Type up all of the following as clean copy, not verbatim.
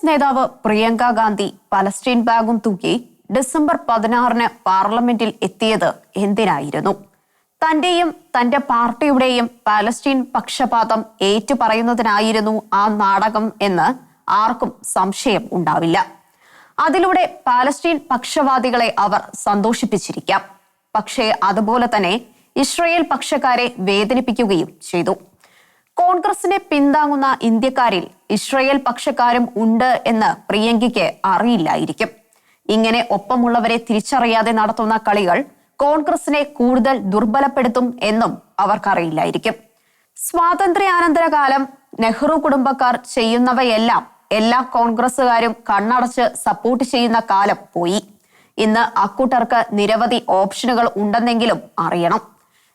നേതാവ് പ്രിയങ്ക ഗാന്ധി പലസ്തീൻ ബാഗും തൂക്കി ഡിസംബർ 16-ന് പാർലമെന്റിൽ എത്തിയത് എന്തിനായിരുന്നു? തന്റെയും തന്റെ പാർട്ടിയുടെയും പാലസ്തീൻ പക്ഷപാതം ഏറ്റുപറയുന്നതിനായിരുന്നു ആ നാടകം എന്ന് ആർക്കും സംശയം ഉണ്ടാവില്ല. അതിലൂടെ പാലസ്തീൻ പക്ഷവാദികളെ അവർ സന്തോഷിപ്പിച്ചിരിക്കാം. പക്ഷേ അതുപോലെ തന്നെ ഇസ്രയേൽ പക്ഷക്കാരെ വേദനിപ്പിക്കുകയും ചെയ്തു. കോൺഗ്രസിനെ പിന്താങ്ങുന്ന ഇന്ത്യക്കാരിൽ ഇസ്രയേൽ പക്ഷക്കാരും ഉണ്ട് എന്ന് പ്രിയങ്കയ്ക്ക് അറിയില്ലായിരിക്കും. ഇങ്ങനെ ഒപ്പമുള്ളവരെ തിരിച്ചറിയാതെ നടത്തുന്ന കളികൾ കോൺഗ്രസിനെ കൂടുതൽ ദുർബലപ്പെടുത്തും എന്നും അവർക്കറിയില്ലായിരിക്കും. സ്വാതന്ത്ര്യാനന്തര കാലം നെഹ്റു കുടുംബക്കാർ ചെയ്യുന്നവയെല്ലാം എല്ലാ കോൺഗ്രസുകാരും കണ്ണടച്ച് സപ്പോർട്ട് ചെയ്യുന്ന കാലം പോയി. ഇന്ന് അക്കൂട്ടർക്ക് നിരവധി ഓപ്ഷനുകൾ ഉണ്ടെന്നെങ്കിലും അറിയണം.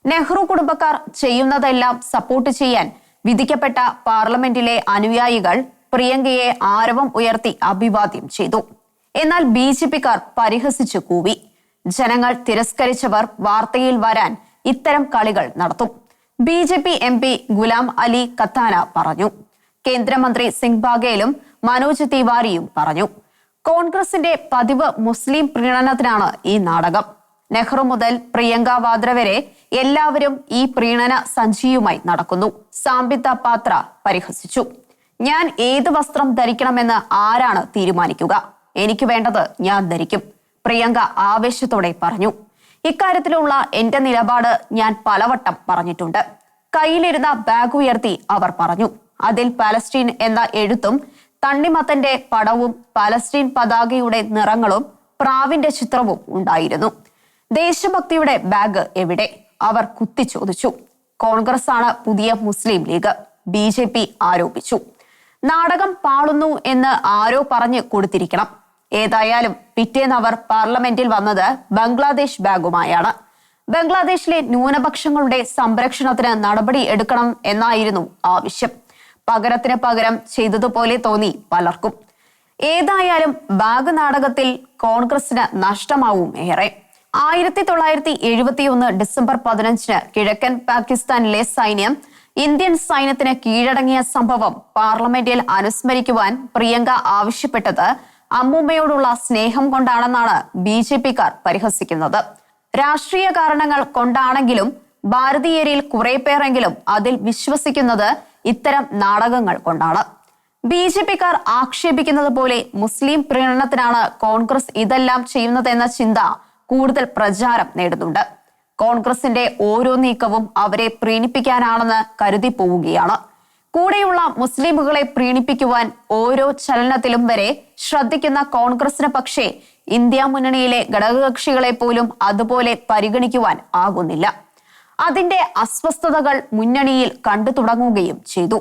നെഹ്റു കുടുംബക്കാർ ചെയ്യുന്നതെല്ലാം സപ്പോർട്ട് ചെയ്യാൻ വിധിക്കപ്പെട്ട പാർലമെന്റിലെ അനുയായികൾ പ്രിയങ്കയെ ആരവം ഉയർത്തി അഭിവാദ്യം ചെയ്തു. എന്നാൽ BJPക്കാർ പരിഹസിച്ചു കൂവി. ജനങ്ങൾ തിരസ്കരിച്ചവർ വാർത്തയിൽ വരാൻ ഇത്തരം കളികൾ നടത്തും. BJP MP ഗുലാം അലി ഖത്താന പറഞ്ഞു. കേന്ദ്രമന്ത്രി സിംഗ് ബാഗേലും മനോജ് തിവാരിയും പറഞ്ഞു. കോൺഗ്രസിന്റെ പതിവ് മുസ്ലിം പ്രീണനത്തിനാണ് ഈ നാടകം. നെഹ്റു മുതൽ പ്രിയങ്ക വാദ്ര വരെ എല്ലാവരും ഈ പ്രീണന സഞ്ചിയുമായി നടക്കുന്നു. സാംബിത്ത പാത്ര പരിഹസിച്ചു. ഞാൻ ഏത് വസ്ത്രം ധരിക്കണമെന്ന് ആരാണ് തീരുമാനിക്കുക? എനിക്ക് വേണ്ടത് ഞാൻ ധരിക്കും, പ്രിയങ്ക ആവേശത്തോടെ പറഞ്ഞു. ഇക്കാര്യത്തിലുള്ള എന്റെ നിലപാട് ഞാൻ പലവട്ടം പറഞ്ഞിട്ടുണ്ട്. കയ്യിലിരുന്ന ബാഗ് ഉയർത്തി അവർ പറഞ്ഞു. അതിൽ പാലസ്തീൻ എന്ന എഴുത്തും തണ്ണിമത്തന്റെ പടവും പാലസ്തീൻ പതാകയുടെ നിറങ്ങളും പ്രാവിന്റെ ചിത്രവും ഉണ്ടായിരുന്നു. ദേശഭക്തിയുടെ ബാഗ് എവിടെ? അവർ കുത്തിച്ചോദിച്ചു. കോൺഗ്രസ് ആണ് പുതിയ മുസ്ലിം ലീഗ്, BJP ആരോപിച്ചു. നാടകം പാളുന്നു എന്ന് ആരോ പറഞ്ഞു കൊടുത്തിരിക്കണം. ഏതായാലും പിറ്റേന്ന് അവർ പാർലമെന്റിൽ വന്നത് ബംഗ്ലാദേശ് ബാഗുമായാണ്. ബംഗ്ലാദേശിലെ ന്യൂനപക്ഷങ്ങളുടെ സംരക്ഷണത്തിന് നടപടി എടുക്കണം എന്നായിരുന്നു ആവശ്യം. പകരത്തിന് പകരം ചെയ്തതുപോലെ തോന്നി പലർക്കും. ഏതായാലും ബാഗ് നാടകത്തിൽ കോൺഗ്രസിന് നഷ്ടമാവും ഏറെ. 1971 ഡിസംബർ 15-ന് കിഴക്കൻ പാകിസ്ഥാനിലെ സൈന്യം ഇന്ത്യൻ സൈന്യത്തിന് കീഴടങ്ങിയ സംഭവം പാർലമെന്റിൽ അനുസ്മരിക്കുവാൻ പ്രിയങ്ക ആവശ്യപ്പെട്ടത് അമ്മൂമ്മയോടുള്ള സ്നേഹം കൊണ്ടാണെന്നാണ് BJPക്കാർ പരിഹസിക്കുന്നത്. രാഷ്ട്രീയ കാരണങ്ങൾ കൊണ്ടാണെങ്കിലും ഭാരതീയരിൽ കുറെ പേരെങ്കിലും അതിൽ വിശ്വസിക്കുന്നത് ഇത്തരം നാടകങ്ങൾ കൊണ്ടാണ്. BJPക്കാർ ആക്ഷേപിക്കുന്നത് പോലെ മുസ്ലിം പ്രീണനത്തിനാണ് കോൺഗ്രസ് ഇതെല്ലാം ചെയ്യുന്നതെന്ന ചിന്ത കൂടുതൽ പ്രചാരം നേടുന്നുണ്ട്. കോൺഗ്രസിന്റെ ഓരോ നീക്കവും അവരെ പ്രീണിപ്പിക്കാനാണെന്ന് കരുതി പോവുകയാണ്. കൂടെയുള്ള മുസ്ലിമുകളെ പ്രീണിപ്പിക്കുവാൻ ഓരോ ചലനത്തിലും വരെ ശ്രദ്ധിക്കുന്ന കോൺഗ്രസിന് പക്ഷേ ഇന്ത്യ മുന്നണിയിലെ ഘടകകക്ഷികളെ പോലും അതുപോലെ പരിഗണിക്കുവാൻ ആകുന്നില്ല. അതിന്റെ അസ്വസ്ഥതകൾ മുന്നണിയിൽ കണ്ടു തുടങ്ങുകയും ചെയ്തു.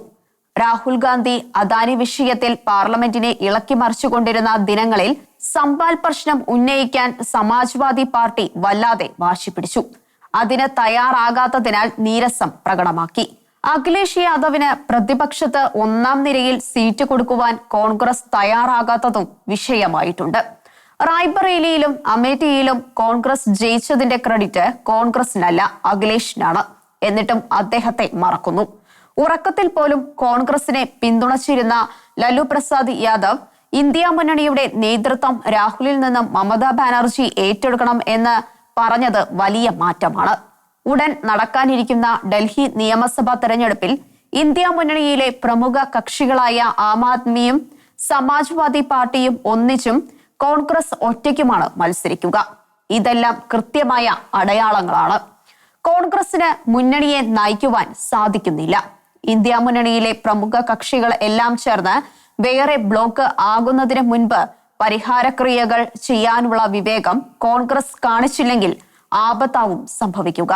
രാഹുൽ ഗാന്ധി അദാനി വിഷയത്തിൽ പാർലമെന്റിനെ ഇളക്കി മറിച്ചുകൊണ്ടിരുന്ന ദിനങ്ങളിൽ സംബാൽ പ്രശ്നം ഉന്നയിക്കാൻ സമാജ്വാദി പാർട്ടി വല്ലാതെ വാശി പിടിച്ചു. അതിന് തയ്യാറാകാത്തതിനാൽ നീരസം പ്രകടമാക്കി. അഖിലേഷ് യാദവിന് പ്രതിപക്ഷത്ത് 1-ാം നിരയിൽ സീറ്റ് കൊടുക്കുവാൻ കോൺഗ്രസ് തയ്യാറാകാത്തതും വിഷയമായിട്ടുണ്ട്. റായ്ബറേലിയിലും അമേഠിയിലും കോൺഗ്രസ് ജയിച്ചതിന്റെ ക്രെഡിറ്റ് കോൺഗ്രസിനല്ല, അഖിലേഷിനാണ്. എന്നിട്ടും അദ്ദേഹത്തെ മറക്കുന്നു. ഉറക്കത്തിൽ പോലും കോൺഗ്രസിനെ പിന്തുണച്ചിരുന്ന ലല്ലു പ്രസാദ് യാദവ് ഇന്ത്യ മുന്നണിയുടെ നേതൃത്വം രാഹുലിൽ നിന്നും മമതാ ബാനർജി ഏറ്റെടുക്കണം എന്ന് പറഞ്ഞത് വലിയ മാറ്റമാണ്. ഉടൻ നടക്കാനിരിക്കുന്ന ഡൽഹി നിയമസഭാ തെരഞ്ഞെടുപ്പിൽ ഇന്ത്യ മുന്നണിയിലെ പ്രമുഖ കക്ഷികളായ ആം ആദ്മിയും സമാജ്വാദി പാർട്ടിയും ഒന്നിച്ചും കോൺഗ്രസ് ഒറ്റയ്ക്കുമാണ് മത്സരിക്കുക. ഇതെല്ലാം കൃത്യമായ അടയാളങ്ങളാണ്. കോൺഗ്രസിന് മുന്നണിയെ നയിക്കുവാൻ സാധിക്കുന്നില്ല. ഇന്ത്യ മുന്നണിയിലെ പ്രമുഖ കക്ഷികൾ എല്ലാം ചേർന്ന് വേറെ ബ്ലോക്ക് ആകുന്നതിന് മുൻപ് പരിഹാരക്രിയകൾ ചെയ്യാനുള്ള വിവേകം കോൺഗ്രസ് കാണിച്ചില്ലെങ്കിൽ ആപത്താവും സംഭവിക്കുക.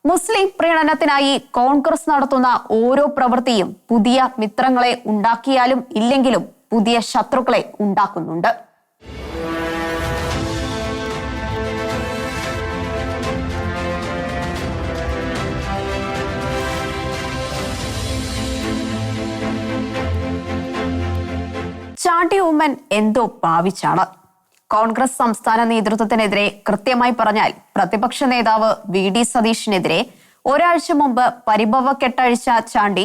മുസ്ലിം പ്രീണനത്തിനായി കോൺഗ്രസ് നടത്തുന്ന ഓരോ പ്രവൃത്തിയും പുതിയ മിത്രങ്ങളെ ഉണ്ടാക്കിയാലും ഇല്ലെങ്കിലും പുതിയ ശത്രുക്കളെ ഉണ്ടാക്കുന്നുണ്ട്. ചാണ്ടി ഉമ്മൻ എന്തോ ഭാവിച്ചാണ്. കോൺഗ്രസ് സംസ്ഥാന നേതൃത്വത്തിനെതിരെ, കൃത്യമായി പറഞ്ഞാൽ പ്രതിപക്ഷ നേതാവ് VD സതീഷിനെതിരെ ഒരാഴ്ച മുമ്പ് പരിഭവ കെട്ടഴിച്ച ചാണ്ടി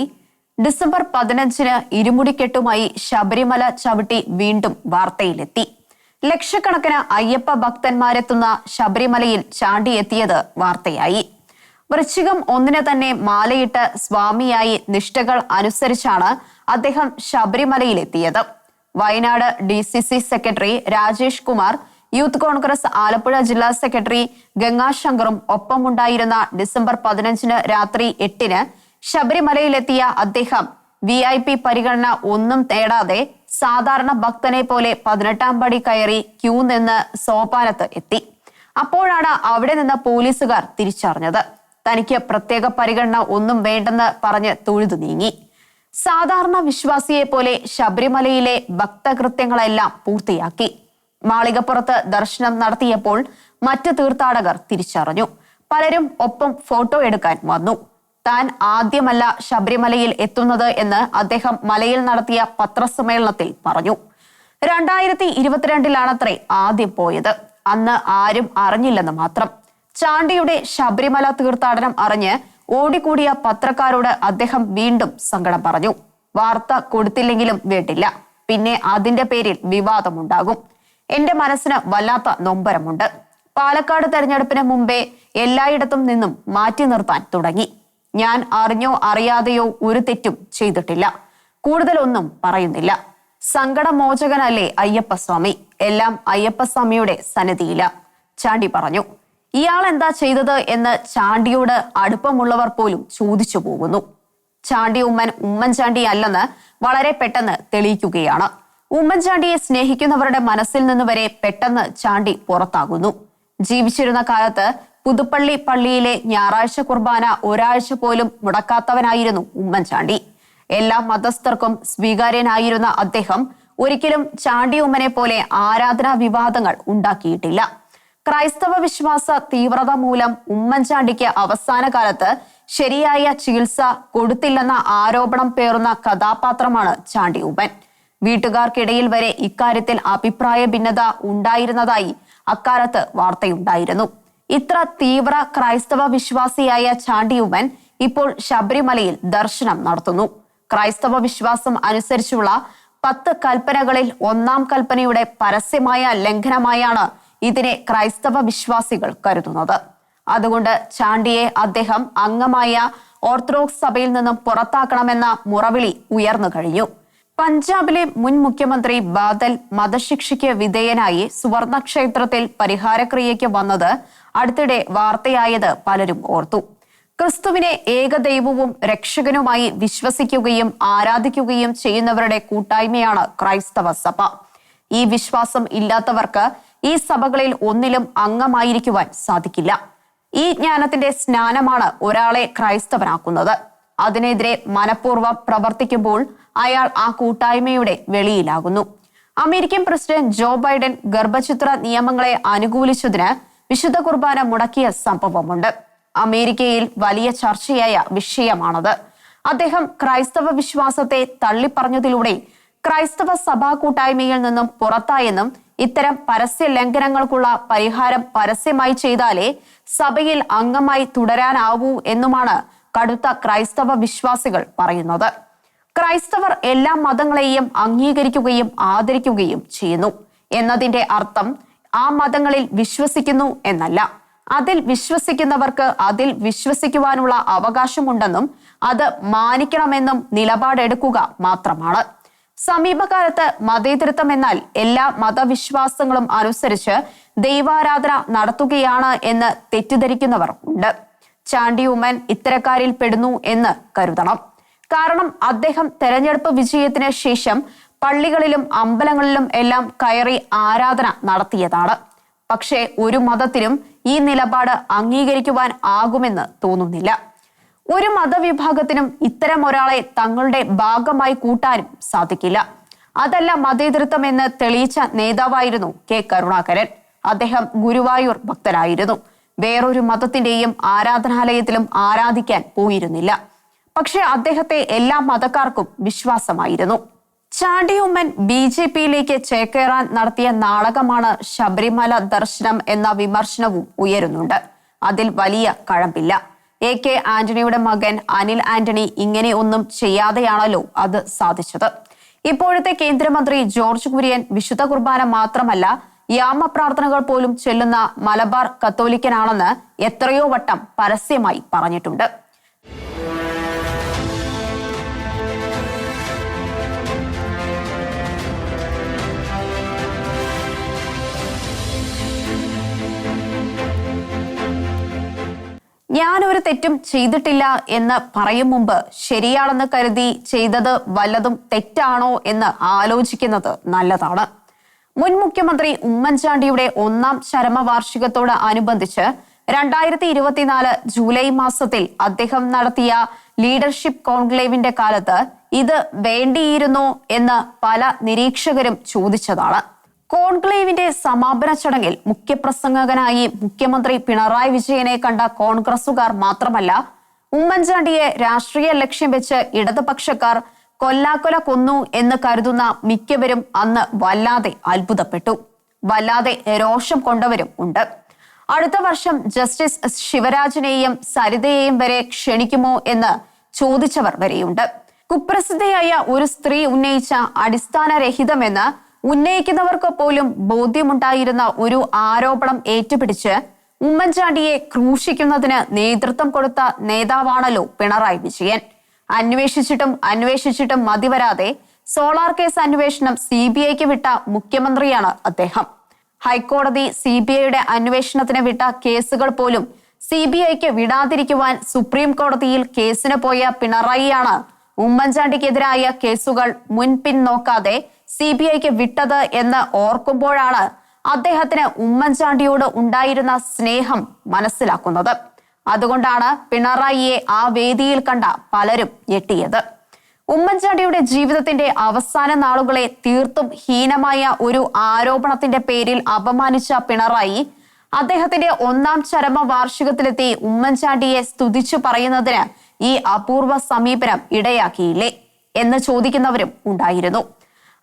ഡിസംബർ 15-ന് ഇരുമുടിക്കെട്ടുമായി ശബരിമല ചവിട്ടി വീണ്ടും വാർത്തയിലെത്തി. ലക്ഷക്കണക്കിന് അയ്യപ്പ ഭക്തന്മാരെത്തുന്ന ശബരിമലയിൽ ചാണ്ടി എത്തിയത് വാർത്തയായി. വൃശ്ചികം 1-ന് തന്നെ മാലയിട്ട് സ്വാമിയായി നിഷ്ഠകൾ അനുസരിച്ചാണ് അദ്ദേഹം ശബരിമലയിലെത്തിയത്. Wayanad DCC secretary Rajesh Kumar, youth Congress Alappuzha ജില്ലാ സെക്രട്ടറി ഗംഗാശങ്കറും ഒപ്പമുണ്ടായിരുന്ന ഡിസംബർ 15-ന് രാത്രി 8-ന് ശബരിമലയിലെത്തിയ അദ്ദേഹം VIP പരിഗണന ഒന്നും തേടാതെ സാധാരണ ഭക്തനെ പോലെ 18-ാം പടി കയറി ക്യൂ നിന്ന് സോപാനത്ത് എത്തി. അപ്പോഴാണ് അവിടെ നിന്ന് പോലീസുകാർ തിരിച്ചറിഞ്ഞത്. തനിക്ക് പ്രത്യേക പരിഗണന ഒന്നും വേണ്ടെന്ന് പറഞ്ഞ് തൊഴുതു നീങ്ങി. സാധാരണ വിശ്വാസിയെ പോലെ ശബരിമലയിലെ ഭക്തകൃത്യങ്ങളെല്ലാം പൂർത്തിയാക്കി. മാളികപ്പുറത്ത് ദർശനം നടത്തിയപ്പോൾ മറ്റ് തീർത്ഥാടകർ തിരിച്ചറിഞ്ഞു. പലരും ഒപ്പം ഫോട്ടോ എടുക്കാൻ വന്നു. താൻ ആദ്യമല്ല ശബരിമലയിൽ എത്തുന്നത് എന്ന് അദ്ദേഹം മലയിൽ നടത്തിയ പത്രസമ്മേളനത്തിൽ പറഞ്ഞു. 2022-ലാണത്രേ ആദ്യം പോയത്. അന്ന് ആരും അറിഞ്ഞില്ലെന്ന് മാത്രം. ചാണ്ടിയുടെ ശബരിമല തീർത്ഥാടനം അറിഞ്ഞ് ഓടിക്കൂടിയ പത്രക്കാരോട് അദ്ദേഹം വീണ്ടും സങ്കടം പറഞ്ഞു. വാർത്ത കൊടുത്തില്ലെങ്കിലും വേണ്ടില്ല, പിന്നെ അതിന്റെ പേരിൽ വിവാദമുണ്ടാകും. എന്റെ മനസ്സിന് വല്ലാത്ത നൊമ്പരമുണ്ട്. പാലക്കാട് തെരഞ്ഞെടുപ്പിന് മുമ്പേ എല്ലായിടത്തും നിന്നും മാറ്റി നിർത്താൻ തുടങ്ങി. ഞാൻ അറിഞ്ഞോ അറിയാതെയോ ഒരു തെറ്റും ചെയ്തിട്ടില്ല. കൂടുതലൊന്നും പറയുന്നില്ല. സങ്കടമോചകനല്ലേ അയ്യപ്പസ്വാമി, എല്ലാം അയ്യപ്പസ്വാമിയുടെ സന്നിധിയില, ചാണ്ടി പറഞ്ഞു. ഇയാൾ എന്താ ചെയ്തത് എന്ന് ചാണ്ടിയോട് അടുപ്പമുള്ളവർ പോലും ചോദിച്ചു പോകുന്നു. ചാണ്ടി ഉമ്മൻചാണ്ടി അല്ലെന്ന് വളരെ പെട്ടെന്ന് തെളിയിക്കുകയാണ്. ഉമ്മൻചാണ്ടിയെ സ്നേഹിക്കുന്നവരുടെ മനസ്സിൽ നിന്ന് വരെ പെട്ടെന്ന് ചാണ്ടി പുറത്താകുന്നു. ജീവിച്ചിരുന്ന കാലത്ത് പുതുപ്പള്ളി പള്ളിയിലെ ഞായറാഴ്ച കുർബാന ഒരാഴ്ച പോലും മുടക്കാത്തവനായിരുന്നു ഉമ്മൻചാണ്ടി. എല്ലാ മതസ്ഥർക്കും സ്വീകാര്യനായിരുന്ന അദ്ദേഹം ഒരിക്കലും ചാണ്ടി ഉമ്മനെ പോലെ ആരാധനാ വിവാദങ്ങൾ ഉണ്ടാക്കിയിട്ടില്ല. ക്രൈസ്തവ വിശ്വാസ തീവ്രത മൂലം ഉമ്മൻചാണ്ടിക്ക് അവസാന കാലത്ത് ശരിയായ ചികിത്സ കൊടുത്തില്ലെന്ന ആരോപണം പേറുന്ന കഥാപാത്രമാണ് ചാണ്ടി ഉമ്മൻ. വീട്ടുകാർക്കിടയിൽ വരെ ഇക്കാര്യത്തിൽ അഭിപ്രായ ഭിന്നത ഉണ്ടായിരുന്നതായി അക്കാലത്ത് വാർത്തയുണ്ടായിരുന്നു. ഇത്ര തീവ്ര ക്രൈസ്തവ വിശ്വാസിയായ ചാണ്ടി ഉമ്മൻ ഇപ്പോൾ ശബരിമലയിൽ ദർശനം നടത്തുന്നു. ക്രൈസ്തവ വിശ്വാസം അനുസരിച്ചുള്ള 10 കൽപ്പനകളിൽ 1-ാം കൽപ്പനയുടെ പരസ്യമായ ലംഘനമായാണ് ഇതിനെ ക്രൈസ്തവ വിശ്വാസികൾ കരുതുന്നത്. അതുകൊണ്ട് ചാണ്ടിയെ അദ്ദേഹം അംഗമായ ഓർത്തഡോക്സ് സഭയിൽ നിന്നും പുറത്താക്കണമെന്ന മുറവിളി ഉയർന്നു കഴിഞ്ഞു. പഞ്ചാബിലെ മുൻ മുഖ്യമന്ത്രി ബാദൽ വധശിക്ഷയ്ക്ക് വിധേയനായി സുവർണ ക്ഷേത്രത്തിൽ പരിഹാരക്രിയയ്ക്ക് വന്നത് അടുത്തിടെ വാർത്തയായത് പലരും ഓർത്തു. ക്രിസ്തുവിനെ ഏകദൈവവും രക്ഷകനുമായി വിശ്വസിക്കുകയും ആരാധിക്കുകയും ചെയ്യുന്നവരുടെ കൂട്ടായ്മയാണ് ക്രൈസ്തവ സഭ. ഈ വിശ്വാസം ഇല്ലാത്തവർക്ക് ഈ സഭകളിൽ ഒന്നിലും അംഗമായിരിക്കുവാൻ സാധിക്കില്ല. ഈ ജ്ഞാനത്തിന്റെ സ്നാനമാണ് ഒരാളെ ക്രൈസ്തവനാക്കുന്നത്. അതിനെതിരെ മനഃപൂർവ്വം പ്രവർത്തിക്കുമ്പോൾ അയാൾ ആ കൂട്ടായ്മയുടെ വെളിയിലാകുന്നു. അമേരിക്കൻ പ്രസിഡന്റ് ജോ ബൈഡൻ ഗർഭചിത്ര നിയമങ്ങളെ അനുകൂലിച്ചതിന് വിശുദ്ധ കുർബാന മുടക്കിയ സംഭവമുണ്ട്. അമേരിക്കയിൽ വലിയ ചർച്ചയായ വിഷയമാണത്. അദ്ദേഹം ക്രൈസ്തവ വിശ്വാസത്തെ തള്ളിപ്പറഞ്ഞതിലൂടെ ക്രൈസ്തവ സഭാ കൂട്ടായ്മയിൽ നിന്നും പുറത്തായെന്നും ഇത്തരം പരസ്യ ലംഘനങ്ങൾക്കുള്ള പരിഹാരം പരസ്യമായി ചെയ്താലേ സഭയിൽ അംഗമായി തുടരാനാവൂ എന്നുമാണ് കടുത്ത ക്രൈസ്തവ വിശ്വാസികൾ പറയുന്നത്. ക്രൈസ്തവർ എല്ലാ മതങ്ങളെയും അംഗീകരിക്കുകയും ആദരിക്കുകയും ചെയ്യുന്നു എന്നതിന്റെ അർത്ഥം ആ മതങ്ങളിൽ വിശ്വസിക്കുന്നു എന്നല്ല. അതിൽ വിശ്വസിക്കുന്നവർക്ക് അതിൽ വിശ്വസിക്കുവാനുള്ള അവകാശമുണ്ടെന്നും അത് മാനിക്കണമെന്നും നിലപാടെടുക്കുക മാത്രമാണ്. സമീപകാലത്ത് മതേതരത്വം എന്നാൽ എല്ലാ മതവിശ്വാസങ്ങളും അനുസരിച്ച് ദൈവാരാധന നടത്തുകയാണ് എന്ന് തെറ്റിദ്ധരിക്കുന്നവർ ഉണ്ട്. ചാണ്ടി ഉമ്മൻ ഇത്തരക്കാരിൽ പെടുന്നു എന്ന് കരുതണം. കാരണം അദ്ദേഹം തെരഞ്ഞെടുപ്പ് വിജയത്തിന് ശേഷം പള്ളികളിലും അമ്പലങ്ങളിലും എല്ലാം കയറി ആരാധന നടത്തിയതാണ്. പക്ഷേ ഒരു മതത്തിനും ഈ നിലപാട് അംഗീകരിക്കുവാൻ ആകുമെന്ന് തോന്നുന്നില്ല. ഒരു മതവിഭാഗത്തിനും ഇത്തരം ഒരാളെ തങ്ങളുടെ ഭാഗമായി കൂട്ടാനും സാധിക്കില്ല. അതല്ല മതേതരത്വം എന്ന് തെളിയിച്ച നേതാവായിരുന്നു കെ കരുണാകരൻ. അദ്ദേഹം ഗുരുവായൂർ ഭക്തനായിരുന്നു. വേറൊരു മതത്തിന്റെയും ആരാധനാലയത്തിലും ആരാധിക്കാൻ പോയിരുന്നില്ല. പക്ഷെ അദ്ദേഹത്തെ എല്ലാ മതക്കാർക്കും വിശ്വാസമായിരുന്നു. ചാണ്ടി ഉമ്മൻ BJPയിലേക്ക് ചേക്കേറാൻ നടത്തിയ നാടകമാണ് ശബരിമല ദർശനം എന്ന വിമർശനവും ഉയരുന്നുണ്ട്. അതിൽ വലിയ കഴമ്പില്ല. AK ആന്റണിയുടെ മകൻ അനിൽ ആന്റണി ഇങ്ങനെ ഒന്നും ചെയ്യാതെയാണല്ലോ അത് സാധിച്ചത്. ഇപ്പോഴത്തെ കേന്ദ്രമന്ത്രി ജോർജ് കുര്യൻ വിശുദ്ധ കുർബാന മാത്രമല്ല യാമപ്രാർത്ഥനകൾ പോലും ചൊല്ലുന്ന മലബാർ കത്തോലിക്കനാണെന്ന് എത്രയോ വട്ടം പരസ്യമായി പറഞ്ഞിട്ടുണ്ട്. ഞാനൊരു തെറ്റും ചെയ്തിട്ടില്ല എന്ന് പറയും മുമ്പ് ശരിയാണെന്ന് കരുതി ചെയ്തത് വല്ലതും തെറ്റാണോ എന്ന് ആലോചിക്കുന്നത് നല്ലതാണ്. മുൻ മുഖ്യമന്ത്രി ഉമ്മൻചാണ്ടിയുടെ 1ാം ചരമവാർഷികത്തോട് അനുബന്ധിച്ച് 2024 ജൂലൈ മാസത്തിൽ അദ്ദേഹം നടത്തിയ ലീഡർഷിപ്പ് കോൺക്ലേവിന്റെ കാലത്ത് ഇത് വേണ്ടിയിരുന്നോ എന്ന് പല നിരീക്ഷകരും ചോദിച്ചതാണ്. കോൺക്ലേവിന്റെ സമാപന ചടങ്ങിൽ മുഖ്യപ്രസംഗകനായി മുഖ്യമന്ത്രി പിണറായി വിജയനെ കണ്ട കോൺഗ്രസുകാർ മാത്രമല്ല, ഉമ്മൻചാണ്ടിയെ രാഷ്ട്രീയ ലക്ഷ്യം വെച്ച് ഇടതുപക്ഷക്കാർ കൊല്ലാക്കൊല കൊന്നു എന്ന് കരുതുന്ന മിക്കവരും അന്ന് വല്ലാതെ അത്ഭുതപ്പെട്ടു. വല്ലാതെ രോഷം കൊണ്ടവരും ഉണ്ട്. അടുത്ത വർഷം ജസ്റ്റിസ് ശിവരാജനെയും സരിതയെയും വരെ ക്ഷണിക്കുമോ എന്ന് ചോദിച്ചവർ വരെയുണ്ട്. കുപ്രസിദ്ധയായ ഒരു സ്ത്രീ ഉന്നയിച്ച അടിസ്ഥാനരഹിതമെന്ന് ഉന്നയിക്കുന്നവർക്ക് പോലും ബോധ്യമുണ്ടായിരുന്ന ഒരു ആരോപണം ഏറ്റുപിടിച്ച് ഉമ്മൻചാണ്ടിയെ ക്രൂശിക്കുന്നതിന് നേതൃത്വം കൊടുത്ത നേതാവാണല്ലോ പിണറായി വിജയൻ. അന്വേഷിച്ചിട്ടും മതിവരാതെ സോളാർ കേസ് അന്വേഷണം CBIക്ക് വിട്ട മുഖ്യമന്ത്രിയാണ് അദ്ദേഹം. ഹൈക്കോടതി CBIയുടെ അന്വേഷണത്തിന് വിട്ട കേസുകൾ പോലും CBIക്ക് വിടാതിരിക്കുവാൻ സുപ്രീം കോടതിയിൽ കേസിന് പോയ പിണറായിയാണ് ഉമ്മൻചാണ്ടിക്കെതിരായ കേസുകൾ മുൻപിൻ നോക്കാതെ CBIക്ക് വിട്ടത് എന്ന് ഓർക്കുമ്പോഴാണ് അദ്ദേഹത്തിന് ഉമ്മൻചാണ്ടിയോട് ഉണ്ടായിരുന്ന സ്നേഹം മനസ്സിലാക്കുന്നത്. അതുകൊണ്ടാണ് പിണറായിയെ ആ വേദിയിൽ കണ്ട പലരും ഞെട്ടിയത്. ഉമ്മൻചാണ്ടിയുടെ ജീവിതത്തിന്റെ അവസാന നാളുകളെ തീർത്തും ഹീനമായ ഒരു ആരോപണത്തിന്റെ പേരിൽ അപമാനിച്ച പിണറായി അദ്ദേഹത്തിന്റെ 1ാം ചരമവാർഷികത്തിലെത്തി ഉമ്മൻചാണ്ടിയെ സ്തുതിച്ചു പറയുന്നതിന് ഈ അപൂർവ സമീപനം ഇടയാക്കിയില്ലേ എന്ന് ചോദിക്കുന്നവരും ഉണ്ടായിരുന്നു.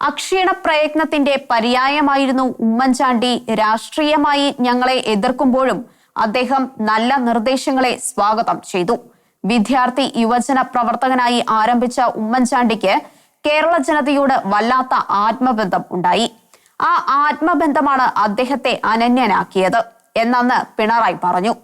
അക്ഷീണ പ്രയത്നത്തിന്റെ പര്യായമായിരുന്നു ഉമ്മൻചാണ്ടി. രാഷ്ട്രീയമായി ഞങ്ങളെ എതിർക്കുമ്പോഴും അദ്ദേഹം നല്ല നിർദ്ദേശങ്ങളെ സ്വാഗതം ചെയ്തു. വിദ്യാർത്ഥി യുവജന പ്രവർത്തകനായി ആരംഭിച്ച ഉമ്മൻചാണ്ടിക്ക് കേരള ജനതയോട് വല്ലാത്ത ആത്മബന്ധം ഉണ്ടായി. ആ ആത്മബന്ധമാണ് അദ്ദേഹത്തെ അനന്യനാക്കിയത് എന്നന്ന് പിണറായി പറഞ്ഞു.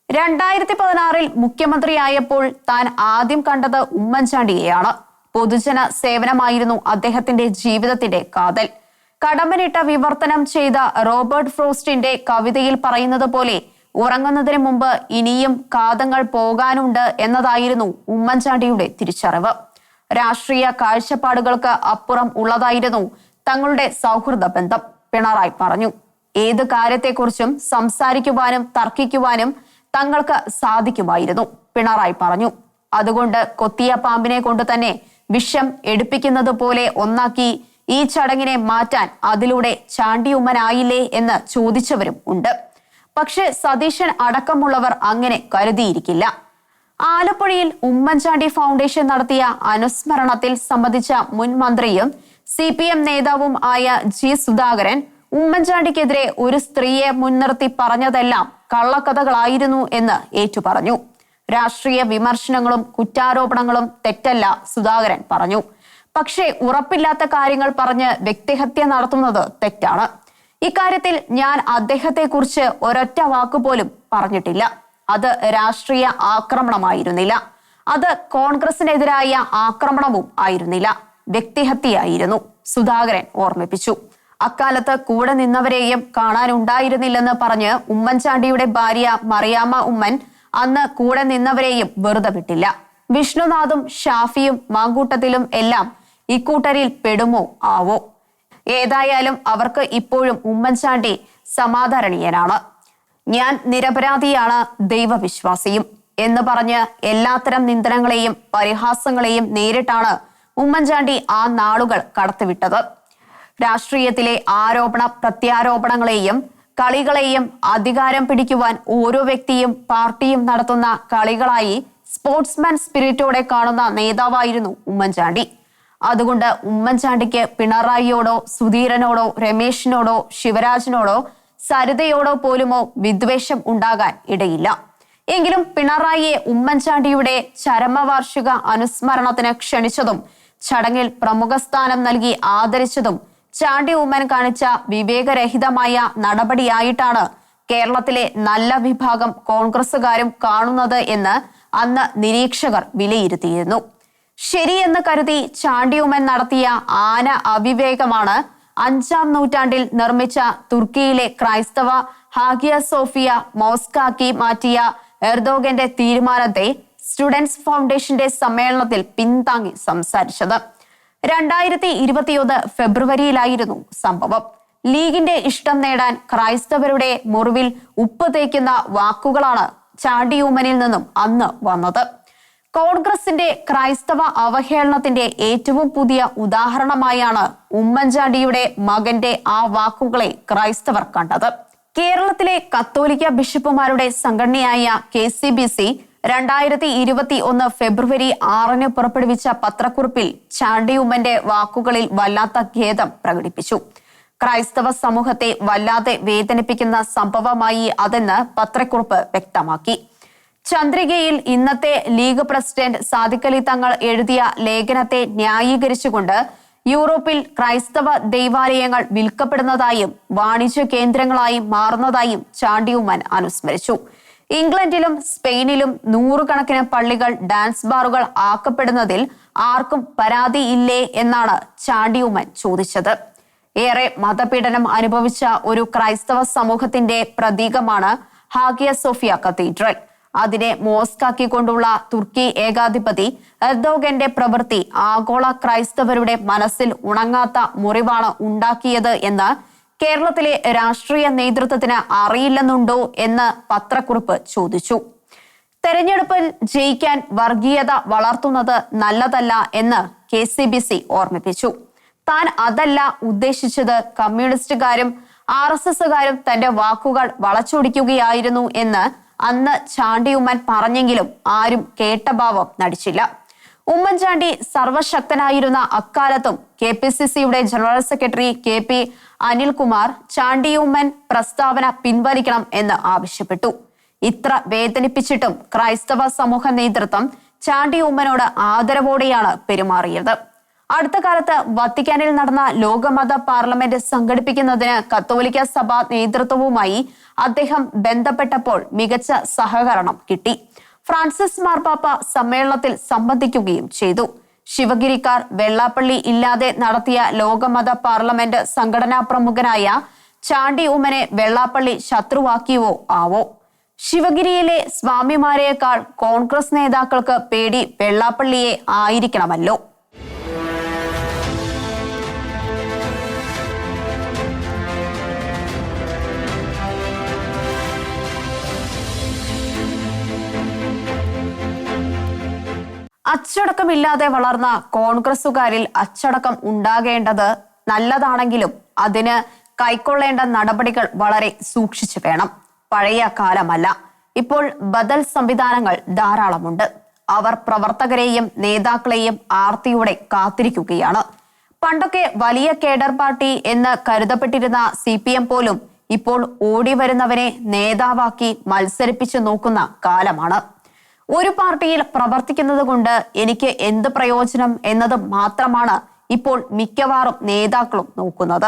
2016 മുഖ്യമന്ത്രിയായപ്പോൾ താൻ ആദ്യം കണ്ടത് ഉമ്മൻചാണ്ടിയെയാണ്. പൊതുജന സേവനമായിരുന്നു അദ്ദേഹത്തിന്റെ ജീവിതത്തിന്റെ കാതൽ. കടമ്പനിട്ട വിവർത്തനം ചെയ്ത റോബർട്ട് ഫ്രോസ്റ്റിന്റെ കവിതയിൽ പറയുന്നത് പോലെ ഉറങ്ങുന്നതിന് മുമ്പ് ഇനിയും കാതങ്ങൾ പോകാനുണ്ട് എന്നതായിരുന്നു ഉമ്മൻചാണ്ടിയുടെ തിരിച്ചറിവ്. രാഷ്ട്രീയ കാഴ്ചപ്പാടുകൾക്ക് അപ്പുറം ഉള്ളതായിരുന്നു തങ്ങളുടെ സൗഹൃദ ബന്ധം. പിണറായി പറഞ്ഞു, ഏത് കാര്യത്തെക്കുറിച്ചും സംസാരിക്കുവാനും തർക്കിക്കുവാനും തങ്ങൾക്ക് സാധിക്കുമായിരുന്നു. പിണറായി പറഞ്ഞു, അതുകൊണ്ട് കൊത്തിയ പാമ്പിനെ കൊണ്ട് തന്നെ വിഷം എടുപ്പിക്കുന്നത് പോലെ ഒന്നാക്കി ഈ ചടങ്ങിനെ മാറ്റാൻ അതിലൂടെ ചാണ്ടിയുമ്മനായില്ലേ എന്ന് ചോദിച്ചവരും ഉണ്ട്. പക്ഷെ സതീശൻ അടക്കമുള്ളവർ അങ്ങനെ കരുതിയിരിക്കില്ല. ആലപ്പുഴയിൽ ഉമ്മൻചാണ്ടി ഫൗണ്ടേഷൻ നടത്തിയ അനുസ്മരണത്തിൽ സംബന്ധിച്ച മുൻ മന്ത്രിയും CPM നേതാവും ആയ G. സുധാകരൻ ഉമ്മൻചാണ്ടിക്കെതിരെ ഒരു സ്ത്രീയെ മുൻനിർത്തി പറഞ്ഞതെല്ലാം കള്ളക്കഥകളായിരുന്നു എന്ന് ഏറ്റുപറഞ്ഞു. രാഷ്ട്രീയ വിമർശനങ്ങളും കുറ്റാരോപണങ്ങളും തെറ്റല്ല, സുധാകരൻ പറഞ്ഞു. പക്ഷേ ഉറപ്പില്ലാത്ത കാര്യങ്ങൾ പറഞ്ഞ് വ്യക്തിഹത്യ നടത്തുന്നത് തെറ്റാണ്. ഇക്കാര്യത്തിൽ ഞാൻ അദ്ദേഹത്തെക്കുറിച്ച് ഒരൊറ്റ വാക്കുപോലും പറഞ്ഞിട്ടില്ല. അത് രാഷ്ട്രീയ ആക്രമണമായിരുന്നില്ല. അത് കോൺഗ്രസിനെതിരായ ആക്രമണവും ആയിരുന്നില്ല, വ്യക്തിഹത്യയായിരുന്നു, സുധാകരൻ ഓർമ്മിപ്പിച്ചു. അക്കാലത്ത് കൂടെ നിന്നവരെയും കാണാനുണ്ടായിരുന്നില്ലെന്ന് പറഞ്ഞ് ഉമ്മൻചാണ്ടിയുടെ ഭാര്യ മറിയാമ്മ ഉമ്മൻ അന്ന് കൂടെ നിന്നവരെയും വെറുതെ വിട്ടില്ല. വിഷ്ണുനാഥും ഷാഫിയും മാങ്കൂട്ടത്തിലും എല്ലാം ഇക്കൂട്ടരിൽ പെടുമോ ആവോ? ഏതായാലും അവർക്ക് ഇപ്പോഴും ഉമ്മൻചാണ്ടി സമാദരണീയനാണ്. ഞാൻ നിരപരാധിയാണ്, ദൈവവിശ്വാസിയും എന്ന് പറഞ്ഞ് എല്ലാത്തരം നിന്ദനങ്ങളെയും പരിഹാസങ്ങളെയും നേരിട്ടാണ് ഉമ്മൻചാണ്ടി ആ നാളുകൾ കടത്തിവിട്ടത്. രാഷ്ട്രീയത്തിലെ ആരോപണ പ്രത്യാരോപണങ്ങളെയും കളികളെയും അധികാരം പിടിക്കുവാൻ ഓരോ വ്യക്തിയും പാർട്ടിയും നടത്തുന്ന കളികളായി സ്പോർട്സ്മാൻ സ്പിരിറ്റോടെ കാണുന്ന നേതാവായിരുന്നു ഉമ്മൻചാണ്ടി. അതുകൊണ്ട് ഉമ്മൻചാണ്ടിക്ക് പിണറായിയോടോ സുധീരനോടോ രമേശിനോടോ ശിവരാജനോടോ സരിതയോടോ പോലുമോ വിദ്വേഷം ഉണ്ടാകാൻ ഇടയില്ല. എങ്കിലും പിണറായിയെ ഉമ്മൻചാണ്ടിയുടെ ചരമവാർഷിക അനുസ്മരണത്തിന് ക്ഷണിച്ചതും ചടങ്ങിൽ പ്രമുഖ സ്ഥാനം നൽകി ആദരിച്ചതും ചാണ്ടി ഉമ്മൻ കാണിച്ച വിവേകരഹിതമായ നടപടിയായിട്ടാണ് കേരളത്തിലെ നല്ല വിഭാഗം കോൺഗ്രസുകാരും കാണുന്നത് എന്ന് അന്ന് നിരീക്ഷകർ വിലയിരുത്തിയിരുന്നു. ശരിയെന്ന് കരുതി ചാണ്ടി ഉമ്മൻ നടത്തിയ ആന അവിവേകമാണ് 5-ാം നൂറ്റാണ്ടിൽ നിർമ്മിച്ച തുർക്കിയിലെ ക്രൈസ്തവ ഹാഗിയ സോഫിയ മോസ്കാക്കി മാറ്റിയ എർദോഗന്റെ തീരുമാനത്തെ സ്റ്റുഡൻസ് ഫൗണ്ടേഷന്റെ സമ്മേളനത്തിൽ പിന്താങ്ങി സംസാരിച്ചത്. 2021 ഫെബ്രുവരിയിലായിരുന്നു സംഭവം. ലീഗിന്റെ ഇഷ്ടം നേടാൻ ക്രൈസ്തവരുടെ മുറിവിൽ ഉപ്പ് തേക്കുന്ന വാക്കുകളാണ് ചാണ്ടി ഉമ്മനിൽ നിന്നും അന്ന് വന്നത്. കോൺഗ്രസിന്റെ ക്രൈസ്തവ അവഹേളനത്തിന്റെ ഏറ്റവും പുതിയ ഉദാഹരണമായാണ് ഉമ്മൻചാണ്ടിയുടെ മകന്റെ ആ വാക്കുകളെ ക്രൈസ്തവർ കണ്ടത്. കേരളത്തിലെ കത്തോലിക്ക ബിഷപ്പുമാരുടെ സംഘടനയായ KCBC 2021 ഫെബ്രുവരി 6 പുറപ്പെടുവിച്ച പത്രക്കുറിപ്പിൽ ചാണ്ടി ഉമ്മന്റെ വാക്കുകളിൽ വല്ലാത്ത ഖേദം പ്രകടിപ്പിച്ചു. ക്രൈസ്തവ സമൂഹത്തെ വല്ലാതെ വേദനിപ്പിക്കുന്ന സംഭവമായി അതെന്ന് പത്രക്കുറിപ്പ് വ്യക്തമാക്കി. ചന്ദ്രികയിൽ ഇന്നത്തെ ലീഗ് പ്രസിഡന്റ് സാദിഖ് അലി തങ്ങൾ എഴുതിയ ലേഖനത്തെ ന്യായീകരിച്ചുകൊണ്ട് യൂറോപ്പിൽ ക്രൈസ്തവ ദൈവാലയങ്ങൾ വിൽക്കപ്പെടുന്നതായും വാണിജ്യ കേന്ദ്രങ്ങളായി മാറുന്നതായും ചാണ്ടി ഉമ്മൻ അനുസ്മരിച്ചു. ഇംഗ്ലണ്ടിലും സ്പെയിനിലും 100 കണക്കിന് പള്ളികൾ ഡാൻസ് ബാറുകൾ ആക്കപ്പെടുന്നതിൽ ആർക്കും പരാതിയില്ലേ എന്നാണ് ചാണ്ടി ഉമ്മൻ ചോദിച്ചത്. ഏറെ മതപീഡനം അനുഭവിച്ച ഒരു ക്രൈസ്തവ സമൂഹത്തിന്റെ പ്രതീകമാണ് ഹാഗിയ സോഫിയ കത്തീഡ്രൽ. അതിനെ മോസ്കാക്കിക്കൊണ്ടുള്ള തുർക്കി ഏകാധിപതി എർദോഗന്റെ പ്രവൃത്തി ആഗോള ക്രൈസ്തവരുടെ മനസ്സിൽ ഉണങ്ങാത്ത മുറിവാണ് ഉണ്ടാക്കിയത് എന്ന് കേരളത്തിലെ രാഷ്ട്രീയ നേതൃത്വത്തിന് അറിയില്ലെന്നുണ്ടോ എന്ന് പത്രക്കുറിപ്പ് ചോദിച്ചു. തെരഞ്ഞെടുപ്പിൽ ജയിക്കാൻ വർഗീയത വളർത്തുന്നത് നല്ലതല്ല എന്ന് KCBC ഓർമ്മിപ്പിച്ചു. താൻ അതല്ല ഉദ്ദേശിച്ചത്, കമ്മ്യൂണിസ്റ്റുകാരും RSSകാരും തന്റെ വാക്കുകൾ വളച്ചൊടിക്കുകയായിരുന്നു എന്ന് അന്ന് ചാണ്ടി ഉമ്മൻ പറഞ്ഞെങ്കിലും ആരും കേട്ട ഭാവം നടിച്ചില്ല. ഉമ്മൻചാണ്ടി സർവശക്തനായിരുന്ന അക്കാലത്തും KPCCയുടെ general secretary KP Anilkumar Chandy Oommen പ്രസ്താവന പിൻവലിക്കണം എന്ന് ആവശ്യപ്പെട്ടു. ഇത്ര വേദനിപ്പിച്ചിട്ടും ക്രൈസ്തവ സമൂഹ നേതൃത്വം ചാണ്ടി ഉമ്മനോട് ആദരവോടെയാണ് പെരുമാറിയത്. അടുത്ത കാലത്ത് വത്തിക്കാനിൽ നടന്ന ലോകമത പാർലമെന്റ് സംഘടിപ്പിക്കുന്നതിന് കത്തോലിക്ക സഭ നേതൃത്വവുമായി അദ്ദേഹം ബന്ധപ്പെട്ടപ്പോൾ മികച്ച സഹകരണം കിട്ടി. ഫ്രാൻസിസ് മാർപ്പാപ്പ സമ്മേളനത്തിൽ സംബന്ധിക്കുകയും ചെയ്തു. ശിവഗിരിക്കാർ വെള്ളാപ്പള്ളി ഇല്ലാതെ നടത്തിയ ലോകമത പാർലമെന്റ് സംഘടനാ പ്രമുഖനായ ചാണ്ടി ഉമ്മനെ വെള്ളാപ്പള്ളി ശത്രുവാക്കിയോ ആവോ? ശിവഗിരിയിലെ സ്വാമിമാരെക്കാൾ കോൺഗ്രസ് നേതാക്കൾക്ക് പേടി വെള്ളാപ്പള്ളിയെ ആയിരിക്കണമല്ലോ. അച്ചടക്കമില്ലാതെ വളർന്ന കോൺഗ്രസുകാരിൽ അച്ചടക്കം ഉണ്ടാകേണ്ടത് നല്ലതാണെങ്കിലും അതിന് കൈക്കൊള്ളേണ്ട നടപടികൾ വളരെ സൂക്ഷിച്ചു വേണം. പഴയ കാലമല്ല, ഇപ്പോൾ ബദൽ സംവിധാനങ്ങൾ ധാരാളമുണ്ട്. അവർ പ്രവർത്തകരെയും നേതാക്കളെയും ആർത്തിയോടെ കാത്തിരിക്കുകയാണ്. പണ്ടൊക്കെ വലിയ കേഡർ പാർട്ടി എന്ന് കരുതപ്പെട്ടിരുന്ന CPM പോലും ഇപ്പോൾ ഓടി വരുന്നവനെ നേതാവാക്കി മത്സരിപ്പിച്ചു നോക്കുന്ന കാലമാണ്. ഒരു പാർട്ടിയിൽ പ്രവർത്തിക്കുന്നത് കൊണ്ട് എനിക്ക് എന്ത് പ്രയോജനം എന്നത് മാത്രമാണ് ഇപ്പോൾ മിക്കവാറും നേതാക്കളും നോക്കുന്നത്.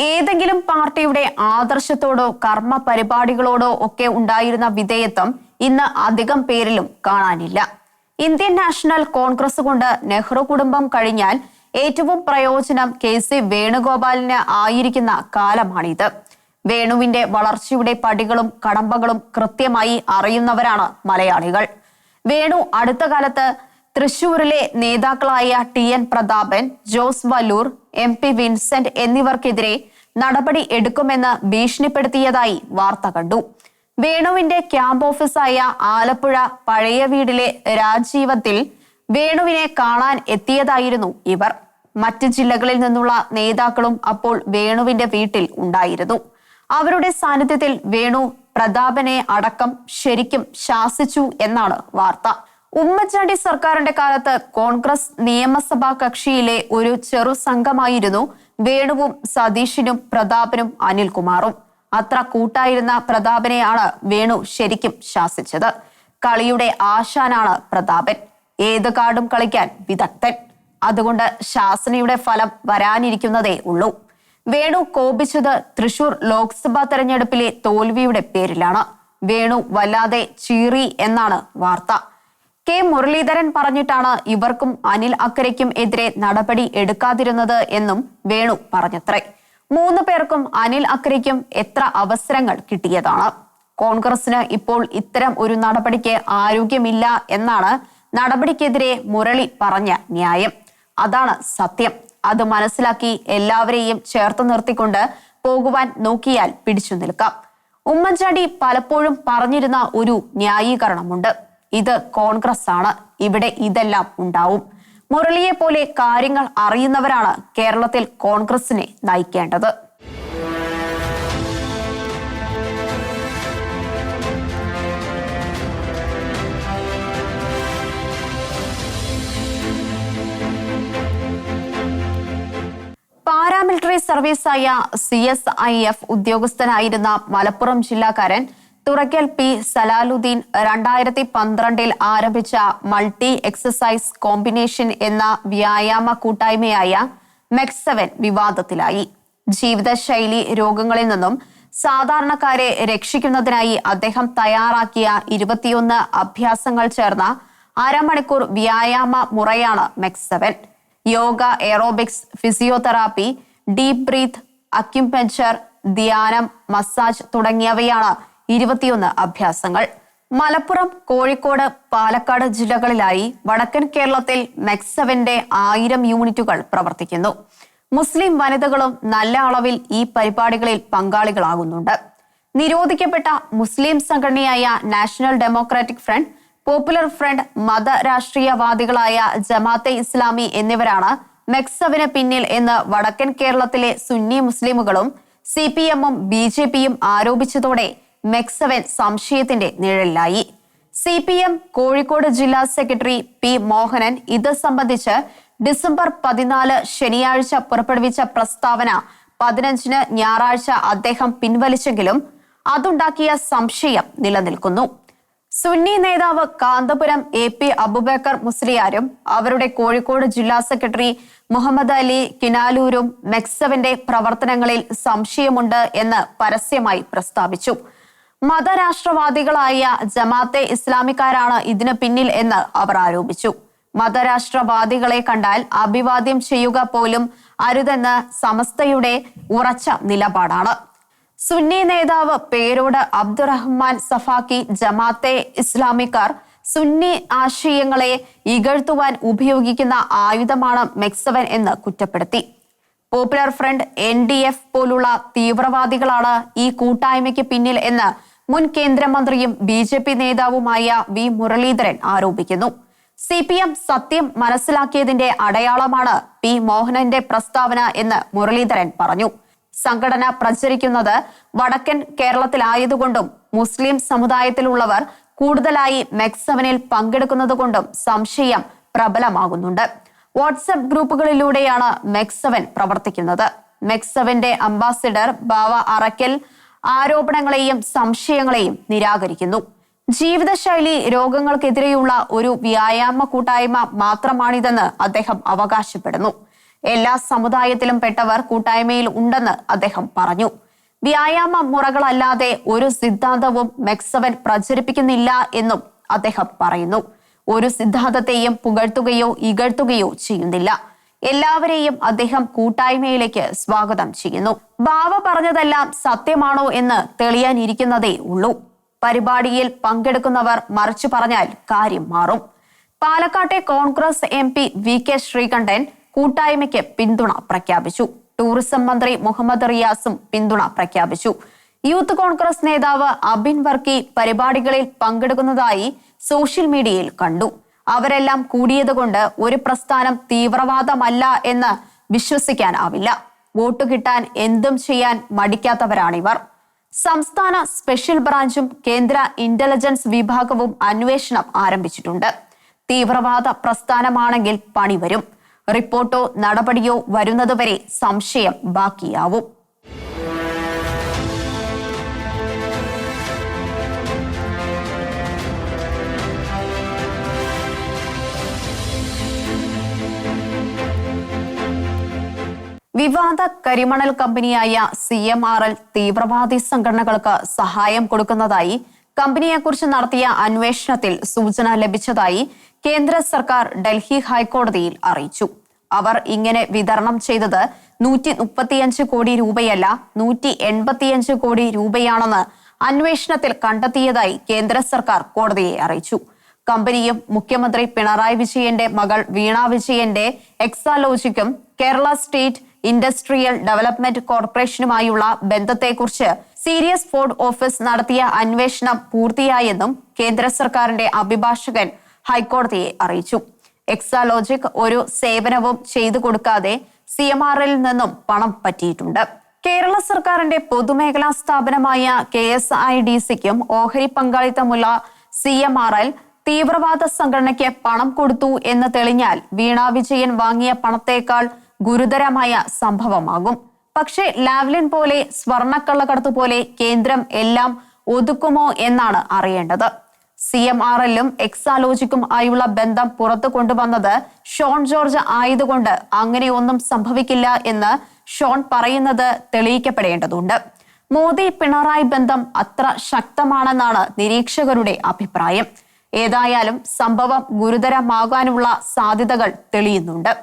ഏതെങ്കിലും പാർട്ടിയുടെ ആദർശത്തോടോ കർമ്മ പരിപാടികളോടോ ഒക്കെ ഉണ്ടായിരുന്ന വിധേയത്വം ഇന്ന് അധികം പേരിലും കാണാനില്ല. ഇന്ത്യൻ നാഷണൽ കോൺഗ്രസ് കൊണ്ട് നെഹ്റു കുടുംബം കഴിഞ്ഞാൽ ഏറ്റവും പ്രയോജനം KC വേണുഗോപാലിന് ആയിരിക്കുന്ന കാലമാണിത്. വേണുവിന്റെ വളർച്ചയുടെ പടികളും കടമ്പകളും കൃത്യമായി അറിയുന്നവരാണ് മലയാളികൾ. വേണു അടുത്ത കാലത്ത് തൃശൂരിലെ നേതാക്കളായ TN Prathapan, Jose Valloor, MP Vincent എന്നിവർക്കെതിരെ നടപടി എടുക്കുമെന്ന് ഭീഷണിപ്പെടുത്തിയതായി വാർത്ത കണ്ടു. വേണുവിന്റെ ക്യാമ്പ് ഓഫീസായ ആലപ്പുഴ പഴയ വീടിലെ രാജീവത്തിൽ വേണുവിനെ കാണാൻ എത്തിയതായിരുന്നു ഇവർ. മറ്റ് ജില്ലകളിൽ നിന്നുള്ള നേതാക്കളും അപ്പോൾ വേണുവിന്റെ വീട്ടിൽ ഉണ്ടായിരുന്നു. അവരുടെ സാന്നിധ്യത്തിൽ വേണു പ്രതാപനെ അടക്കം ശരിക്കും ശാസിച്ചു എന്നാണ് വാർത്ത. ഉമ്മൻചാണ്ടി സർക്കാരിന്റെ കാലത്ത് കോൺഗ്രസ് നിയമസഭാ കക്ഷിയിലെ ഒരു ചെറു സംഘമായിരുന്നു വേണുവും സതീഷിനും പ്രതാപനും അനിൽകുമാറും. അത്ര കൂട്ടായിരുന്ന പ്രതാപനെയാണ് വേണു ശരിക്കും ശാസിച്ചത്. കളിയുടെ ആശാനാണ് പ്രതാപൻ, ഏത് കാർഡും കളിക്കാൻ വിദഗ്ധൻ. അതുകൊണ്ട് ശാസനയുടെ ഫലം വരാനിരിക്കുന്നതേ ഉള്ളൂ. വേണു കോപിച്ചത് തൃശൂർ ലോക്സഭാ തെരഞ്ഞെടുപ്പിലെ തോൽവിയുടെ പേരിലാണ്. വേണു വല്ലാതെ ചീറി എന്നാണ് വാർത്ത. കെ മുരളീധരൻ പറഞ്ഞിട്ടാണ് ഇവർക്കും അനിൽ അക്കരയ്ക്കും എതിരെ നടപടി എടുക്കാതിരുന്നത് എന്നും വേണു പറഞ്ഞത്രേ. 3 പേർക്കും അനിൽ അക്കരയ്ക്കും എത്ര അവസരങ്ങൾ കിട്ടിയതാണ്. കോൺഗ്രസിന് ഇപ്പോൾ ഇത്തരം ഒരു നടപടിക്ക് ആരോഗ്യമില്ല എന്നാണ് നടപടിക്കെതിരെ മുരളി പറഞ്ഞ ന്യായം. അതാണ് സത്യം. അത് മനസ്സിലാക്കി എല്ലാവരെയും ചേർത്ത് നിർത്തിക്കൊണ്ട് പോകുവാൻ നോക്കിയാൽ പിടിച്ചു നിൽക്കാം. ഉമ്മൻചാണ്ടി പലപ്പോഴും പറഞ്ഞിരുന്ന ഒരു ന്യായീകരണമുണ്ട്: ഇത് കോൺഗ്രസ് ആണ്, ഇവിടെ ഇതെല്ലാം ഉണ്ടാവും. മുരളിയെ പോലെ കാര്യങ്ങൾ അറിയുന്നവരാണ് കേരളത്തിൽ കോൺഗ്രസിനെ നയിക്കേണ്ടത്. പാരാമിലിറ്ററി സർവീസായ CSIF ഉദ്യോഗസ്ഥനായിരുന്ന മലപ്പുറം ജില്ലാക്കാരൻ തുറക്കൽ P. സലാലുദ്ദീൻ 2012 ആരംഭിച്ച മൾട്ടി എക്സസൈസ് കോമ്പിനേഷൻ എന്ന വ്യായാമ കൂട്ടായ്മയായ MEC7 വിവാദത്തിലായി. ജീവിതശൈലി രോഗങ്ങളിൽ നിന്നും സാധാരണക്കാരെ രക്ഷിക്കുന്നതിനായി അദ്ദേഹം തയ്യാറാക്കിയ 21 അഭ്യാസങ്ങൾ ചേർന്ന അരമണിക്കൂർ വ്യായാമ മുറയാണ് MEC7. Yoga, aerobics, physiotherapy, deep breath, acupuncture, ധ്യാനം, മസാജ് തുടങ്ങിയവയാണ് 21 അഭ്യാസങ്ങൾ. മലപ്പുറം, കോഴിക്കോട്, പാലക്കാട് ജില്ലകളിലായി വടക്കൻ കേരളത്തിൽ MEC7ന്റെ 1000 യൂണിറ്റുകൾ പ്രവർത്തിക്കുന്നു. മുസ്ലിം വനിതകളും നല്ല അളവിൽ ഈ പരിപാടികളിൽ പങ്കാളികളാകുന്നുണ്ട്. നിരോധിക്കപ്പെട്ട മുസ്ലിം സംഘടനയായ national democratic front, popular front, മതരാഷ്ട്രീയവാദികളായ ജമാഅത്തെ ഇസ്ലാമി എന്നിവരാണ് MEC7ന് പിന്നിൽ എന്ന് വടക്കൻ കേരളത്തിലെ സുന്നി മുസ്ലിമുകളും CPM-ഉം BJP-യും ആരോപിച്ചതോടെ MEC7 സംശയത്തിന്റെ നിഴലിലായി. CPM കോഴിക്കോട് ജില്ലാ സെക്രട്ടറി P. മോഹനൻ ഇത് സംബന്ധിച്ച് ഡിസംബർ 14 ശനിയാഴ്ച പുറപ്പെടുവിച്ച പ്രസ്താവന 15 ഞായറാഴ്ച അദ്ദേഹം പിൻവലിച്ചെങ്കിലും അതുണ്ടാക്കിയ സംശയം നിലനിൽക്കുന്നു. സുന്നി നേതാവ് കാന്തപുരം AP അബൂബക്കർ മുസ്ലിയാരും അവരുടെ കോഴിക്കോട് ജില്ലാ സെക്രട്ടറി മുഹമ്മദ് അലി കിനാലൂരും MEC7ന്റെ പ്രവർത്തനങ്ങളിൽ സംശയമുണ്ട് എന്ന് പരസ്യമായി പ്രസ്താവിച്ചു. മതരാഷ്ട്രവാദികളായ ജമാഅത്തെ ഇസ്ലാമിക്കാരാണ് ഇതിന് പിന്നിൽ എന്ന് അവർ ആരോപിച്ചു. മതരാഷ്ട്രവാദികളെ കണ്ടാൽ അഭിവാദ്യം ചെയ്യുക പോലും അരുതെന്ന് സമസ്തയുടെ ഉറച്ച നിലപാടാണ്. സുന്നി നേതാവ് പേരോട് അബ്ദുറഹ്മാൻ സഫാക്കി ജമാഅത്തെ ഇസ്ലാമിക്കാർ സുന്നി ആശയങ്ങളെ ഇകഴ്ത്തുവാൻ ഉപയോഗിക്കുന്ന ആയുധമാണ് MEC7 എന്ന് കുറ്റപ്പെടുത്തി. പോപ്പുലർ ഫ്രണ്ട്, NDF പോലുള്ള തീവ്രവാദികളാണ് ഈ കൂട്ടായ്മയ്ക്ക് പിന്നിൽ എന്ന് മുൻ കേന്ദ്രമന്ത്രിയും BJP നേതാവുമായ V. മുരളീധരൻ ആരോപിക്കുന്നു. CPM സത്യം മനസ്സിലാക്കിയതിന്റെ അടയാളമാണ് P. മോഹനന്റെ പ്രസ്താവന എന്ന് മുരളീധരൻ പറഞ്ഞു. സംഘടന പ്രചരിക്കുന്നത് വടക്കൻ കേരളത്തിലായതുകൊണ്ടും മുസ്ലിം സമുദായത്തിലുള്ളവർ കൂടുതലായി MEC7ൽ പങ്കെടുക്കുന്നതുകൊണ്ടും സംശയം പ്രബലമാകുന്നുണ്ട്. വാട്സ്ആപ്പ് ഗ്രൂപ്പുകളിലൂടെയാണ് MEC7 പ്രവർത്തിക്കുന്നത്. MEC7ന്റെ അംബാസിഡർ ബാവ അറക്കൽ ആരോപണങ്ങളെയും സംശയങ്ങളെയും നിരാകരിക്കുന്നു. ജീവിതശൈലി രോഗങ്ങൾക്കെതിരെയുള്ള ഒരു വ്യായാമ കൂട്ടായ്മ മാത്രമാണിതെന്ന് അദ്ദേഹം അവകാശപ്പെടുന്നു. എല്ലാ സമുദായത്തിലും പെട്ടവർ കൂട്ടായ്മയിൽ ഉണ്ടെന്ന് അദ്ദേഹം പറഞ്ഞു. വ്യായാമ മുറകളല്ലാതെ ഒരു സിദ്ധാന്തവും MEC7 പ്രചരിപ്പിക്കുന്നില്ല എന്നും അദ്ദേഹം പറയുന്നു. ഒരു സിദ്ധാന്തത്തെയും പുകഴ്ത്തുകയോ ഇകഴ്ത്തുകയോ ചെയ്യുന്നില്ല. എല്ലാവരെയും അദ്ദേഹം കൂട്ടായ്മയിലേക്ക് സ്വാഗതം ചെയ്യുന്നു. ബാവ പറഞ്ഞതെല്ലാം സത്യമാണോ എന്ന് തെളിയാനിരിക്കുന്നതേ ഉള്ളൂ. പരിപാടിയിൽ പങ്കെടുക്കുന്നവർ മറിച്ചു പറഞ്ഞാൽ കാര്യം മാറും. പാലക്കാട്ടെ കോൺഗ്രസ് MP VK ശ്രീകണ്ഠൻ കൂട്ടായ്മയ്ക്ക് പിന്തുണ പ്രഖ്യാപിച്ചു. ടൂറിസം മന്ത്രി മുഹമ്മദ് റിയാസും പിന്തുണ പ്രഖ്യാപിച്ചു. യൂത്ത് കോൺഗ്രസ് നേതാവ് അബിൻ വർക്കി പരിപാടികളിൽ പങ്കെടുക്കുന്നതായി സോഷ്യൽ മീഡിയയിൽ കണ്ടു. അവരെല്ലാം കൂടിയതുകൊണ്ട് ഒരു പ്രസ്ഥാനം തീവ്രവാദമല്ല എന്ന് വിശ്വസിക്കാനാവില്ല. വോട്ട് കിട്ടാൻ എന്തും ചെയ്യാൻ മടിക്കാത്തവരാണിവർ. സംസ്ഥാന സ്പെഷ്യൽ ബ്രാഞ്ചും കേന്ദ്ര ഇന്റലിജൻസ് വിഭാഗവും അന്വേഷണം ആരംഭിച്ചിട്ടുണ്ട്. തീവ്രവാദ പ്രസ്ഥാനമാണെങ്കിൽ പണി വരും. റിപ്പോർട്ടോ നടപടിയോ വരുന്നതുവരെ സംശയം ബാക്കിയാവും. ഉഗാണ്ട കരിമണൽ കമ്പനിയായ CMRL തീവ്രവാദി സംഘടനകൾക്ക് സഹായം കൊടുക്കുന്നതായി കമ്പനിയെക്കുറിച്ച് നടത്തിയ അന്വേഷണത്തിൽ സൂചന ലഭിച്ചതായി കേന്ദ്ര സർക്കാർ ഡൽഹി ഹൈക്കോടതിയിൽ അറിയിച്ചു. അവർ ഇങ്ങനെ വിതരണം ചെയ്തത് 135 കോടി രൂപയല്ല 185 കോടി രൂപയാണെന്ന് അന്വേഷണത്തിൽ കണ്ടെത്തിയതായി കേന്ദ്ര സർക്കാർ കോടതിയെ അറിയിച്ചു. കമ്പനിയും മുഖ്യമന്ത്രി പിണറായി വിജയന്റെ മകൾ വീണ വിജയന്റെ എക്സാലോജിക്കും കേരള സ്റ്റേറ്റ് ഇൻഡസ്ട്രിയൽ ഡെവലപ്മെന്റ് കോർപ്പറേഷനുമായുള്ള ബന്ധത്തെക്കുറിച്ച് സീരിയസ് ഫോർഡ് ഓഫീസ് നടത്തിയ അന്വേഷണം പൂർത്തിയായെന്നും കേന്ദ്ര സർക്കാരിന്റെ അഭിഭാഷകൻ ഹൈക്കോടതിയെ അറിയിച്ചു. എക്സാലോജിക് ഒരു സേവനവും ചെയ്തു കൊടുക്കാതെ CMRL നിന്നും പണം പറ്റിയിട്ടുണ്ട്. കേരള സർക്കാരിന്റെ പൊതുമേഖലാ സ്ഥാപനമായ KSIDCക്കും ഓഹരി പങ്കാളിത്തമുള്ള CMRL തീവ്രവാദ സംഘടനയ്ക്ക് പണം കൊടുത്തു എന്ന് തെളിഞ്ഞാൽ വീണ വിജയൻ വാങ്ങിയ പണത്തേക്കാൾ ഗുരുതരമായ സംഭവമാകും. പക്ഷേ ലാവ്ലിൻ പോലെ സ്വർണ്ണക്കള്ളക്കടത്ത് പോലെ കേന്ദ്രം എല്ലാം ഒതുക്കുമോ എന്നാണ് അറിയേണ്ടത്. CMRLും എക്സാലോജിക്കും ആയുള്ള ബന്ധം പുറത്തു കൊണ്ടുവന്നത് ഷോൺ ജോർജ് ആയതുകൊണ്ട് അങ്ങനെയൊന്നും സംഭവിക്കില്ല എന്ന് ഷോൺ പറയുന്നത് തെളിയിക്കപ്പെടേണ്ടതുണ്ട്. മോദി പിണറായി ബന്ധം അത്ര ശക്തമാണെന്നാണ് നിരീക്ഷകരുടെ അഭിപ്രായം. ഏതായാലും സംഭവം ഗുരുതരമാകാനുള്ള സാധ്യതകൾ തെളിയുന്നുണ്ട്.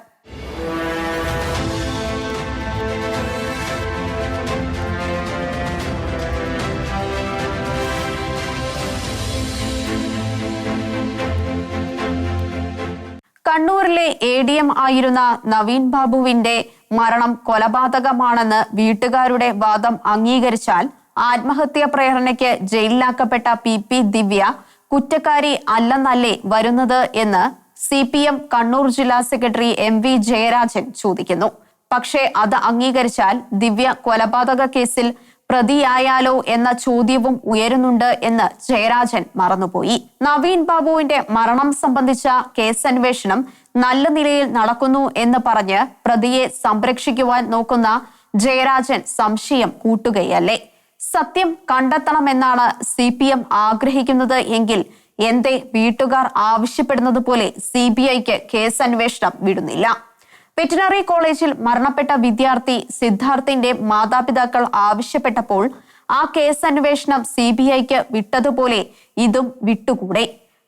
കണ്ണൂരിലെ ADM ആയിരുന്ന നവീൻ ബാബുവിന്റെ മരണം കൊലപാതകമാണെന്ന് വീട്ടുകാരുടെ വാദം അംഗീകരിച്ചാൽ ആത്മഹത്യാ പ്രേരണയ്ക്ക് ജയിലിലാക്കപ്പെട്ട PP ദിവ്യ കുറ്റക്കാരി അല്ലെന്നല്ലേ വരുന്നത് എന്ന് CPM കണ്ണൂർ ജില്ലാ സെക്രട്ടറി MV ജയരാജൻ ചോദിക്കുന്നു. പക്ഷേ അത് അംഗീകരിച്ചാൽ ദിവ്യ കൊലപാതക കേസിൽ പ്രതിയായാലോ എന്ന ചോദ്യവും ഉയരുന്നുണ്ട് എന്ന് ജയരാജൻ മറന്നുപോയി. നവീൻ ബാബുവിന്റെ മരണം സംബന്ധിച്ച കേസന്വേഷണം നല്ല നിലയിൽ നടക്കുന്നു എന്ന് പറഞ്ഞ് പ്രതിയെ സംരക്ഷിക്കുവാൻ നോക്കുന്ന ജയരാജൻ സംശയം കൂട്ടുകയല്ലേ? സത്യം കണ്ടെത്തണമെന്നാണ് CPM ആഗ്രഹിക്കുന്നത് എങ്കിൽ എന്തേ വീട്ടുകാർ ആവശ്യപ്പെടുന്നത് പോലെ CBIക്ക് കേസന്വേഷണം വിടുന്നില്ല? വെറ്റിനറി കോളേജിൽ മരണപ്പെട്ട വിദ്യാർത്ഥി സിദ്ധാർത്ഥിന്റെ മാതാപിതാക്കൾ ആവശ്യപ്പെട്ടപ്പോൾ ആ കേസന്വേഷണം CBIക്ക് വിട്ടതുപോലെ ഇതും വിട്ടുകൂടെ?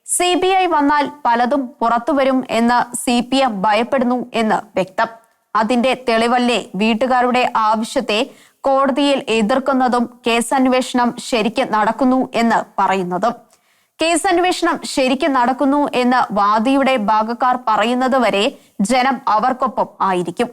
CBI വന്നാൽ പലതും പുറത്തുവരും എന്ന് CPM ഭയപ്പെടുന്നു എന്ന് വ്യക്തം. അതിന്റെ തെളിവല്ലേ വീട്ടുകാരുടെ ആവശ്യത്തെ കോടതിയിൽ എതിർക്കുന്നതും കേസന്വേഷണം ശരിക്ക് നടക്കുന്നു എന്ന് പറയുന്നതും? കേസന്വേഷണം ശരിക്കും നടക്കുന്നു എന്ന് വാദിയുടെ ഭാഗക്കാർ പറയുന്നത് വരെ ജനം അവർക്കൊപ്പം ആയിരിക്കും.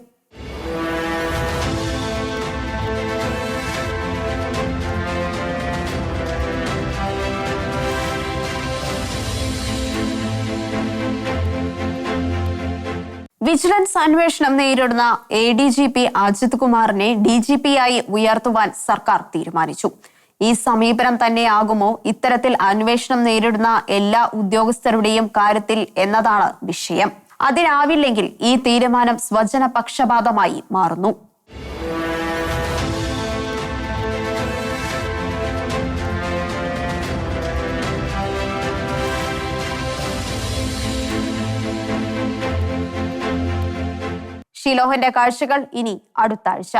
വിജിലൻസ് അന്വേഷണം നേരിടുന്ന ADGP അജിത് കുമാറിനെ DGP ആയി ഉയർത്തുവാൻ സർക്കാർ തീരുമാനിച്ചു. ഈ സമീപനം തന്നെയാകുമോ ഇത്തരത്തിൽ അന്വേഷണം നേരിടുന്ന എല്ലാ ഉദ്യോഗസ്ഥരുടെയും കാര്യത്തിൽ എന്നതാണ് വിഷയം. അതിനാവില്ലെങ്കിൽ ഈ തീരുമാനം സ്വജന പക്ഷപാതമായി മാറുന്നു. ഷിലോഹിന്റെ കാഴ്ചകൾ ഇനി അടുത്ത ആഴ്ച.